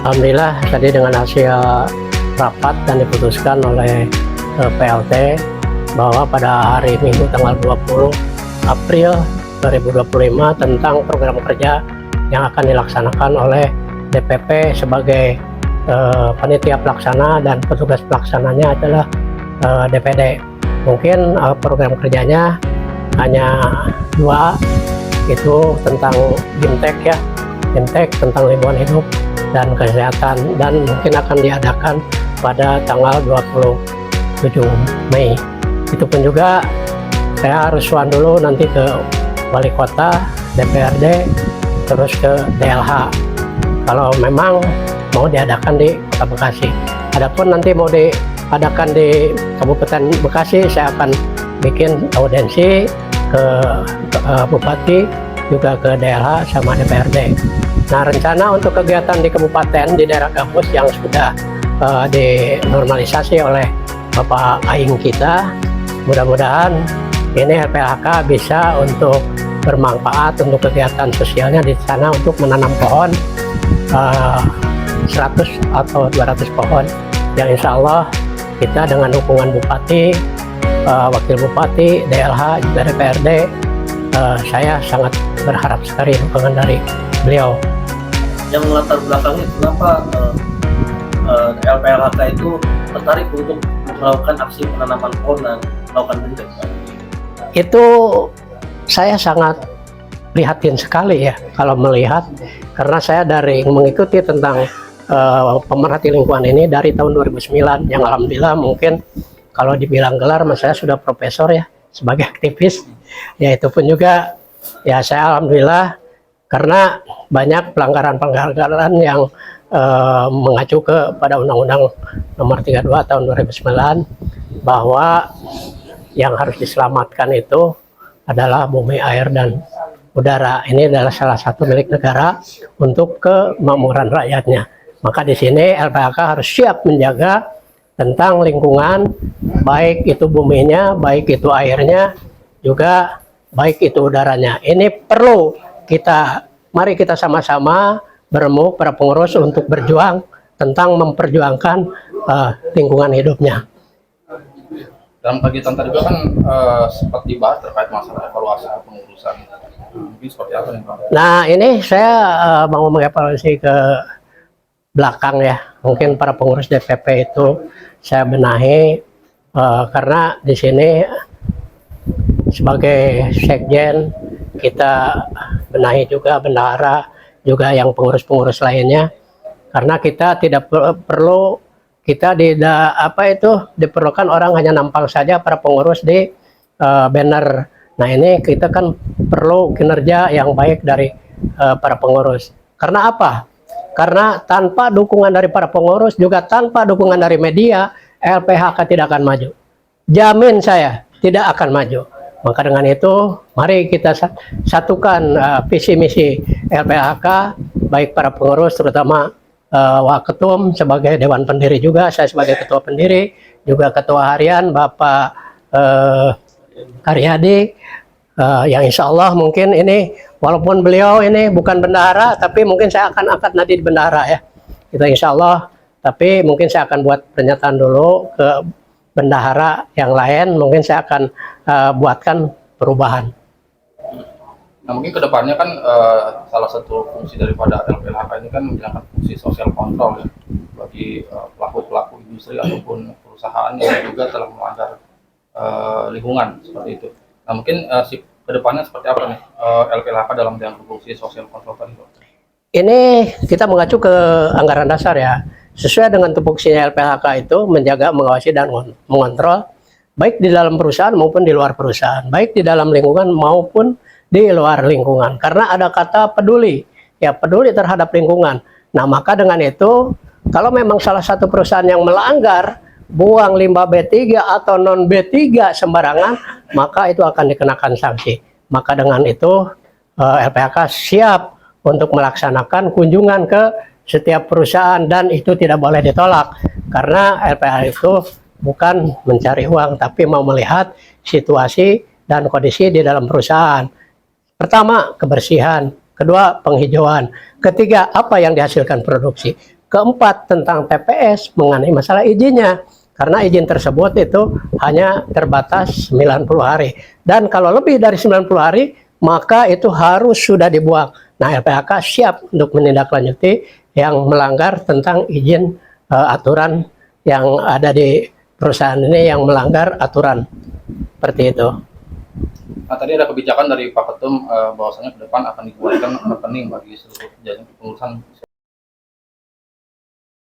Alhamdulillah tadi dengan hasil rapat dan diputuskan oleh PLT bahwa pada hari Minggu tanggal 20 April 2025 tentang program kerja yang akan dilaksanakan oleh DPP sebagai panitia pelaksana dan petugas pelaksananya adalah DPD. Mungkin program kerjanya hanya dua, itu tentang Bimtek ya, Bimtek tentang lingkungan hidup dan kesehatan, dan mungkin akan diadakan pada tanggal 27 Mei. Itu pun juga saya harus suan dulu nanti ke wali kota, DPRD, terus ke DLH kalau memang mau diadakan di Kota Bekasi. Adapun nanti mau diadakan di Kabupaten Bekasi, saya akan bikin audiensi ke Bupati, juga ke DLH sama DPRD. Nah, rencana untuk kegiatan di kabupaten di daerah Gambus yang sudah dinormalisasi oleh Bapak Aing kita, mudah-mudahan ini LPHK bisa untuk bermanfaat untuk kegiatan sosialnya di sana untuk menanam pohon 100 atau 200 pohon yang insya Allah kita dengan dukungan Bupati, Wakil Bupati, DLH, juga DPRD, saya sangat berharap sekali dukungan dari beliau. Yang melatar belakangnya kenapa LPLHK itu tertarik untuk melakukan aksi penanaman pohon dan melakukan Bimtek? Itu saya sangat prihatin sekali ya kalau melihat, karena saya dari mengikuti tentang pemerhati lingkungan ini dari tahun 2009 yang alhamdulillah mungkin kalau dibilang gelar saya sudah profesor ya sebagai aktivis ya. Itu pun juga ya saya alhamdulillah karena banyak pelanggaran-pelanggaran yang mengacu kepada Undang-Undang Nomor 32 Tahun 2009 bahwa yang harus diselamatkan itu adalah bumi, air, dan udara. Ini adalah salah satu milik negara untuk kemakmuran rakyatnya. Maka di sini LPHK harus siap menjaga tentang lingkungan, baik itu buminya, baik itu airnya, juga baik itu udaranya. Ini perlu mari kita sama-sama beremuk para pengurus untuk berjuang tentang memperjuangkan lingkungan hidupnya. Dalam kegiatan tadi juga kan sempat dibahas terkait masalah evaluasi kepengurusan. Mungkin seperti apa nih Pak? Nah ini saya mau mengevaluasi ke belakang ya. Mungkin para pengurus DPP itu saya benahi karena di sini sebagai sekjen kita benahi juga bendahara, juga yang pengurus-pengurus lainnya, karena kita tidak perlu diperlukan orang hanya nampang saja para pengurus di banner. Nah ini kita kan perlu kinerja yang baik dari para pengurus. Karena apa? Karena tanpa dukungan dari para pengurus, juga tanpa dukungan dari media, LPHK tidak akan maju. Jamin saya tidak akan maju. Maka dengan itu, mari kita satukan visi misi LPHK, baik para pengurus, terutama Waketum sebagai Dewan Pendiri juga, saya sebagai Ketua Pendiri, juga Ketua Harian Bapak Karyadi, yang insya Allah mungkin ini, walaupun beliau ini bukan bendahara, tapi mungkin saya akan angkat nanti di bendahara ya. Itu insya Allah, tapi mungkin saya akan buat pernyataan dulu ke bendahara yang lain, mungkin saya akan buatkan perubahan. Nah mungkin kedepannya kan salah satu fungsi daripada LPHK ini kan menjalankan fungsi sosial kontrol ya bagi pelaku-pelaku industri ataupun perusahaan yang juga telah melanggar lingkungan seperti itu. Nah mungkin kedepannya seperti apa nih LPHK dalam menjalankan fungsi sosial kontrol tadi? Ini kita mengacu ke anggaran dasar ya. Sesuai dengan tupoksinya LPHK itu menjaga, mengawasi, dan mengontrol baik di dalam perusahaan maupun di luar perusahaan, baik di dalam lingkungan maupun di luar lingkungan. Karena ada kata peduli, ya peduli terhadap lingkungan. Nah maka dengan itu, kalau memang salah satu perusahaan yang melanggar buang limbah B3 atau non B3 sembarangan, maka itu akan dikenakan sanksi. Maka dengan itu LPHK siap untuk melaksanakan kunjungan ke setiap perusahaan, dan itu tidak boleh ditolak karena LPHK itu bukan mencari uang tapi mau melihat situasi dan kondisi di dalam perusahaan. Pertama, kebersihan, kedua, penghijauan, ketiga, apa yang dihasilkan produksi, keempat tentang TPS mengenai masalah izinnya. Karena izin tersebut itu hanya terbatas 90 hari. Dan kalau lebih dari 90 hari, maka itu harus sudah dibuang. Nah, LPHK siap untuk menindaklanjuti yang melanggar tentang izin aturan yang ada di perusahaan ini yang melanggar aturan. Seperti itu. Nah, tadi ada kebijakan dari Pak Ketum bahwasanya ke depan akan dibuatkan rekening bagi seluruh jajaran kepengurusan